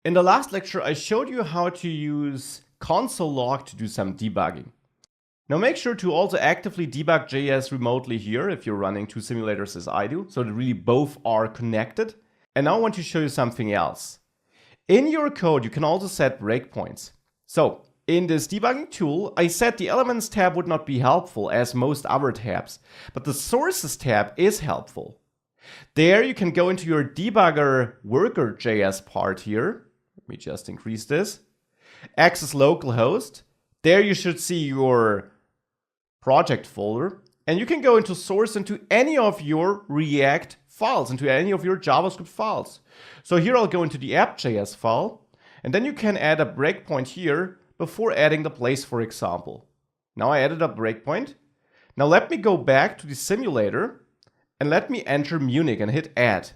In the last lecture, I showed you how to use console log to do some debugging. Now make sure to also actively debug JS remotely here if you're running two simulators as I do, so that really both are connected. And now I want to show you something else. In your code, you can also set breakpoints. So in this debugging tool, I said the Elements tab would not be helpful as most other tabs, but the Sources tab is helpful. There you can go into your debugger worker.js part here. Let me just increase this. Access localhost. There you should see your project folder. And you can go into source into any of your React files, into any of your JavaScript files. So here I'll go into the app.js file. And then you can add a breakpoint here before adding the place, for example. Now I added a breakpoint. Now let me go back to the simulator and let me enter Munich and hit add.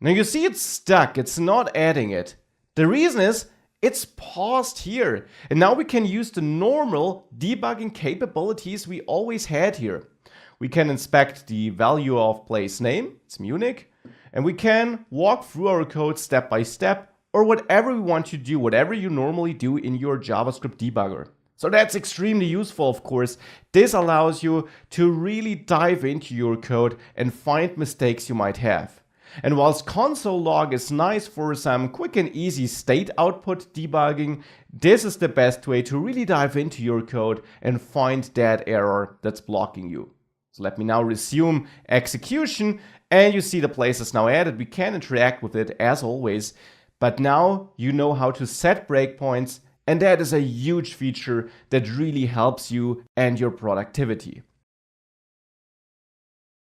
Now you see it's stuck, it's not adding it. The reason is it's paused here. And now we can use the normal debugging capabilities we always had here. We can inspect the value of place name, it's Munich, and we can walk through our code step by step, or whatever we want to do, whatever you normally do in your JavaScript debugger. So that's extremely useful, of course. This allows you to really dive into your code and find mistakes you might have. And whilst console log is nice for some quick and easy state output debugging, this is the best way to really dive into your code and find that error that's blocking you. So let me now resume execution, and you see the place is now added. We can interact with it as always, but now you know how to set breakpoints, and that is a huge feature that really helps you and your productivity.